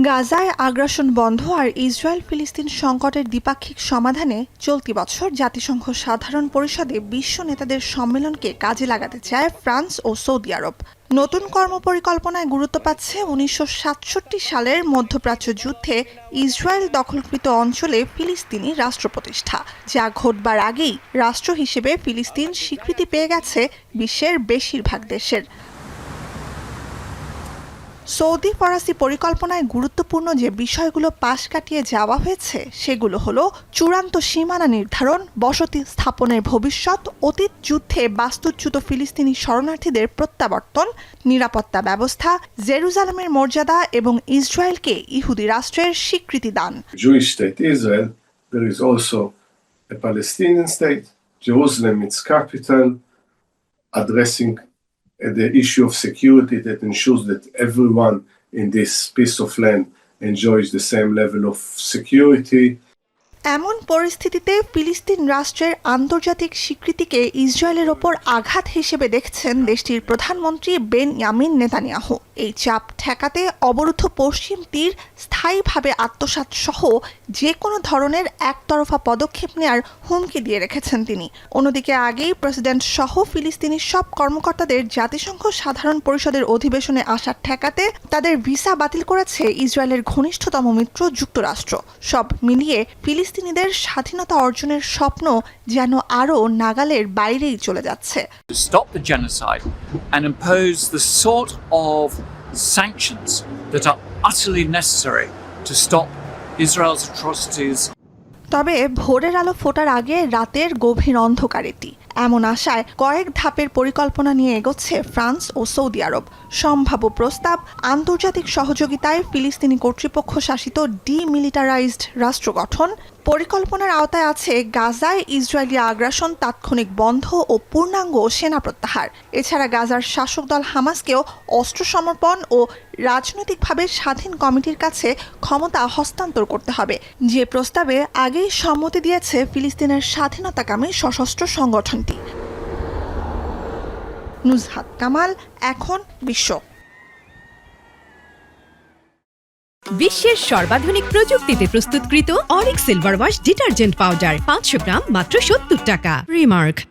গাজায় আগ্রাসন বন্ধ আর ইসরায়েল ফিলিস্তিন সংকটের দ্বিপাক্ষিক সমাধানে চলতি বছর জাতিসংঘ সাধারণ পরিষদে বিশ্ব নেতাদের সম্মেলনকে কাজে লাগাতে চায় ফ্রান্স ও সৌদি আরব। নতুন কর্মপরিকল্পনায় গুরুত্ব পাচ্ছে 1967 সালের মধ্যপ্রাচ্য যুদ্ধে ইসরায়েল দখলকৃত অঞ্চলে ফিলিস্তিনি রাষ্ট্র প্রতিষ্ঠা, যা ঘটবার আগেই রাষ্ট্র হিসেবে ফিলিস্তিন স্বীকৃতি পেয়ে গেছে বিশ্বের বেশিরভাগ দেশের। সৌদি ফরাসি পরিকল্পনায় গুরুত্বপূর্ণ যে বিষয়গুলো পাশ কাটিয়ে যাওয়া হয়েছে সেগুলো হলো চূড়ান্ত সীমানা নির্ধারণ, বসতি স্থাপনের ভবিষ্যৎ, অতীত যুদ্ধে বাস্তুচ্যুত ফিলিস্তিনি শরণার্থীদের প্রত্যাবর্তন, নিরাপত্তা ব্যবস্থা, জেরুজালেমের মর্যাদা এবং ইসরায়েলকে ইহুদি রাষ্ট্রের স্বীকৃতি দান। Jewish state Israel, there is also a Palestinian state, Jerusalem its capital, addressing the issue of security that ensures that everyone in this piece of land enjoys the same level of security. এমন পরিস্থিতিতে ফিলিস্তিন রাষ্ট্রের আন্তর্জাতিক স্বীকৃতিকে ইসরায়েলের ওপর আঘাত হিসেবে দেখছেন দেশটির প্রধানমন্ত্রী বেনয়ামিন নেতানিয়াহু। এই চাপ ঠেকাতে অবরুদ্ধ পশ্চিম তীর স্থায়ীভাবে আত্মসাৎ সহ যে কোনো ধরনের একতরফা পদক্ষেপ নেয়ার হুমকি দিয়ে রেখেছেন তিনি। অন্যদিকে আগেই প্রেসিডেন্ট সহ ফিলিস্তিনি সব কর্মকর্তাদের জাতিসংঘ সাধারণ পরিষদের অধিবেশনে আসা ঠেকাতে তাদের ভিসা বাতিল করেছে ইসরায়েলের ঘনিষ্ঠতম মিত্র যুক্তরাষ্ট্র। সব মিলিয়ে ফিলিস্তিনিদের স্বাধীনতা অর্জনের স্বপ্ন যেন আরও নাগালের বাইরেই চলে যাচ্ছে। To stop the genocide and impose the sort of sanctions that are utterly necessary to stop Israel's atrocities. তবে ভোরের আলো ফোটার আগে রাতের গভীর অন্ধকার এটি। এমন আশায় কয়েক ধাপের পরিকল্পনা নিয়ে এগোচ্ছে ফ্রান্স ও সৌদি আরব। সম্ভাব্য প্রস্তাব, আন্তর্জাতিক সহযোগিতায় ফিলিস্তিনি কর্তৃপক্ষ শাসিত ডিমিলিটারাইজড রাষ্ট্র গঠন। পরিকল্পনার আওতায় আছে গাজায় ইসরায়েলি আগ্রাসন তাৎক্ষণিক বন্ধ ও পূর্ণাঙ্গ সেনা প্রত্যাহার। এছাড়া গাজার শাসক দল হামাসকেও অস্ত্র সমর্পণ ও রাজনৈতিকভাবে স্বাধীন কমিটির কাছে ক্ষমতা হস্তান্তর করতে হবে, যে প্রস্তাবে আগেই সম্মতি দিয়েছে ফিলিস্তিনের স্বাধীনতাকামী সশস্ত্র সংগঠনটি। নুজহাত কামাল, এখন বিশ্ব। বিশ্বের সর্বাধুনিক প্রযুক্তিতে প্রস্তুতকৃত Arik silver wash detergent powder 500 গ্রাম মাত্র 70 টাকা। রিমার্ক।